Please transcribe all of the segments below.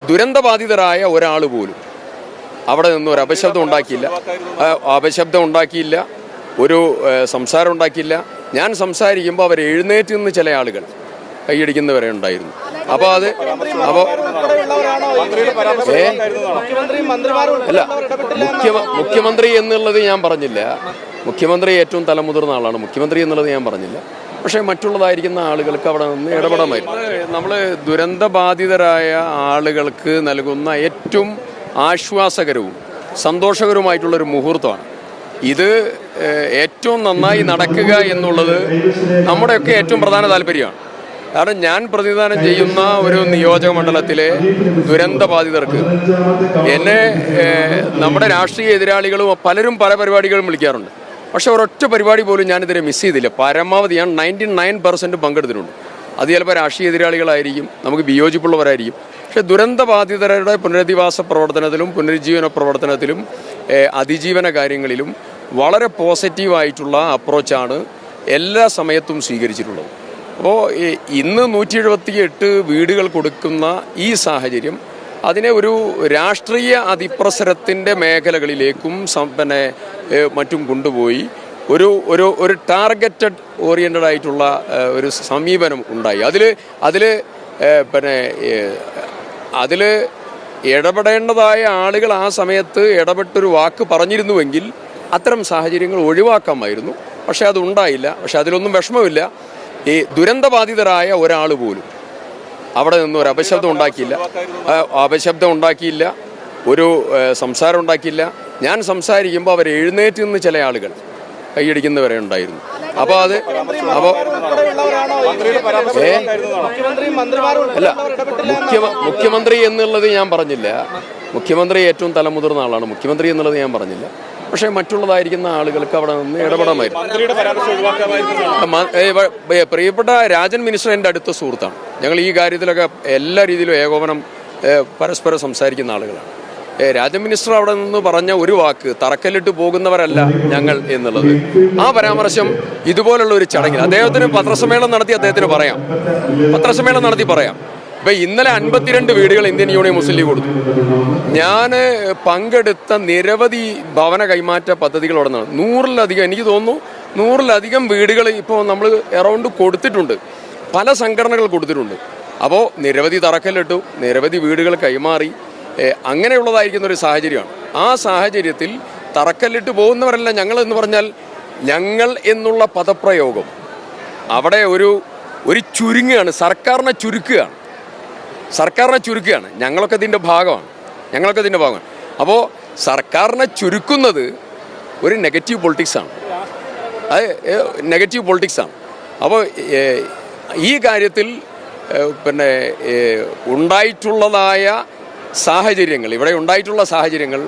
ദുരന്തബാധിതരായ ഒരാൾ പോലും അവിടെ നിന്ന് ഒരു അപശബ്ദം ഉണ്ടാക്കിയില്ല, ഒരു സംസാരം ഉണ്ടാക്കിയില്ല. ഞാൻ സംസാരിക്കുമ്പോൾ അവർ എഴുന്നേറ്റ് നിന്ന് ചില ആളുകൾ കൈയടിക്കുന്നവരെ ഉണ്ടായിരുന്നു. അപ്പോൾ അല്ല, മുഖ്യമന്ത്രി എന്നുള്ളത് ഞാൻ പറഞ്ഞില്ല. മുഖ്യമന്ത്രി ഏറ്റവും തലമുതിർന്ന ആളാണ്. മുഖ്യമന്ത്രി എന്നുള്ളത് ഞാൻ പറഞ്ഞില്ല. പക്ഷേ മറ്റുള്ളതായിരിക്കുന്ന ആളുകൾക്ക് അവിടെ നിന്ന് ഇടപെടാമായിരുന്നു. നമ്മൾ ദുരന്തബാധിതരായ ആളുകൾക്ക് നൽകുന്ന ഏറ്റവും ആശ്വാസകരവും സന്തോഷകരവുമായിട്ടുള്ളൊരു മുഹൂർത്തമാണ് ഇത്. ഏറ്റവും നന്നായി നടക്കുക എന്നുള്ളത് നമ്മുടെയൊക്കെ ഏറ്റവും പ്രധാന താല്പര്യമാണ്. കാരണം ഞാൻ പ്രതിനിധാനം ചെയ്യുന്ന ഒരു നിയോജക മണ്ഡലത്തിലെ ദുരന്തബാധിതർക്ക് എന്നെ നമ്മുടെ രാഷ്ട്രീയ എതിരാളികളും പലരും പല പരിപാടികളും വിളിക്കാറുണ്ട്. പക്ഷെ ഒരൊറ്റ പരിപാടി പോലും ഞാനിതുവരെ മിസ് ചെയ്തില്ല. പരമാവധി ഞാൻ 99% പങ്കെടുത്തിട്ടുണ്ട്. അത് ചിലപ്പോൾ രാഷ്ട്രീയ എതിരാളികളായിരിക്കും, നമുക്ക് വിയോജിപ്പുള്ളവരായിരിക്കും. പക്ഷേ ദുരന്തബാധിതരുടെ പുനരധിവാസ പ്രവർത്തനത്തിലും പുനരുജ്ജീവന പ്രവർത്തനത്തിലും അതിജീവന കാര്യങ്ങളിലും വളരെ പോസിറ്റീവായിട്ടുള്ള അപ്രോച്ചാണ് എല്ലാ സമയത്തും സ്വീകരിച്ചിട്ടുള്ളത്. അപ്പോൾ ഇന്ന് 178 വീടുകൾ കൊടുക്കുന്ന ഈ സാഹചര്യം അതിനെ ഒരു രാഷ്ട്രീയ അതിപ്രസരത്തിൻ്റെ മേഖലകളിലേക്കും മറ്റും കൊണ്ടുപോയി ഒരു ടാർഗറ്റഡ് ഓറിയൻറ്റഡ് ആയിട്ടുള്ള ഒരു സമീപനം ഉണ്ടായി. അതിൽ ഇടപെടേണ്ടതായ ആളുകൾ ആ സമയത്ത് ഇടപെട്ടൊരു വാക്ക് പറഞ്ഞിരുന്നുവെങ്കിൽ അത്തരം സാഹചര്യങ്ങൾ ഒഴിവാക്കാമായിരുന്നു. പക്ഷെ അതുണ്ടായില്ല. പക്ഷെ അതിലൊന്നും വിഷമമില്ല. ഈ ദുരന്തബാധിതരായ ഒരാൾ പോലും അവിടെ നിന്ന് ഒരു അപശബ്ദം ഉണ്ടാക്കിയില്ല, ഒരു സംസാരം ഉണ്ടാക്കിയില്ല. ഞാൻ സംസാരിക്കുമ്പോൾ അവർ എഴുന്നേറ്റ് നിന്ന് ചില ആളുകൾ കൈയടിക്കുന്നവരെ ഉണ്ടായിരുന്നു. അപ്പോൾ അല്ല, മുഖ്യമന്ത്രി എന്നുള്ളത് ഞാൻ പറഞ്ഞില്ല. മുഖ്യമന്ത്രി ഏറ്റവും തലമുതിർന്ന ആളാണ്. മുഖ്യമന്ത്രി എന്നുള്ളത് ഞാൻ പറഞ്ഞില്ല. പക്ഷേ മറ്റുള്ളതായിരിക്കുന്ന ആളുകൾക്ക് അവിടെ നിന്ന് ഇടപെടാമായിരുന്നു. പ്രിയപ്പെട്ട രാജൻ മിനിസ്റ്റർ എൻ്റെ അടുത്ത സുഹൃത്താണ്. ഞങ്ങൾ ഈ കാര്യത്തിലൊക്കെ എല്ലാ രീതിയിലും ഏകോപനം പരസ്പരം സംസാരിക്കുന്ന ആളുകളാണ്. രാജൻ മിനിസ്റ്റർ അവിടെ നിന്ന് പറഞ്ഞ ഒരു വാക്ക് തറക്കല്ലിട്ട് പോകുന്നവരല്ല ഞങ്ങൾ എന്നുള്ളത്, ആ പരാമർശം ഇതുപോലുള്ള ഒരു ചടങ്ങിൽ അദ്ദേഹത്തിന് പത്രസമ്മേളനം നടത്തി പറയാം. ഇപ്പം ഇന്നലെ 52 വീടുകൾ ഇന്ത്യൻ യൂണിയൻ മുസ്ലിം ലീഗ് കൊടുത്തു. ഞാൻ പങ്കെടുത്ത നിരവധി ഭവന കൈമാറ്റ പദ്ധതികൾ അവിടെ നിന്നാണ്. 100-ലധികം, എനിക്ക് തോന്നുന്നു 100-ലധികം വീടുകൾ ഇപ്പോൾ നമ്മൾ എറൗണ്ട് കൊടുത്തിട്ടുണ്ട്. പല സംഘടനകൾ കൊടുത്തിട്ടുണ്ട്. അപ്പോൾ നിരവധി തറക്കല്ലിട്ടു, നിരവധി വീടുകൾ കൈമാറി. അങ്ങനെയുള്ളതായിരിക്കുന്ന ഒരു സാഹചര്യമാണ്. ആ സാഹചര്യത്തിൽ തറക്കല്ലിട്ട് പോകുന്നവരല്ല ഞങ്ങൾ എന്ന് പറഞ്ഞാൽ, ഞങ്ങൾ എന്നുള്ള പദപ്രയോഗം അവിടെ ഒരു ചുരുങ്ങുകയാണ്. സർക്കാരിനെ ചുരുക്കുകയാണ്. ഞങ്ങളൊക്കെ ഇതിൻ്റെ ഭാഗമാണ്. അപ്പോൾ സർക്കാരിനെ ചുരുക്കുന്നത് ഒരു നെഗറ്റീവ് പൊളിറ്റിക്സാണ്. അപ്പോൾ ഈ കാര്യത്തിൽ ഉണ്ടായിട്ടുള്ളതായ സാഹചര്യങ്ങൾ, ഇവിടെ ഉണ്ടായിട്ടുള്ള സാഹചര്യങ്ങൾ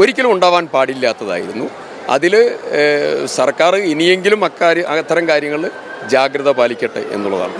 ഒരിക്കലും ഉണ്ടാവാൻ പാടില്ലാത്തതായിരുന്നു. അതിൽ സർക്കാർ ഇനിയെങ്കിലും അത്തരം കാര്യങ്ങളിൽ ജാഗ്രത പാലിക്കട്ടെ എന്നുള്ളതാണ്.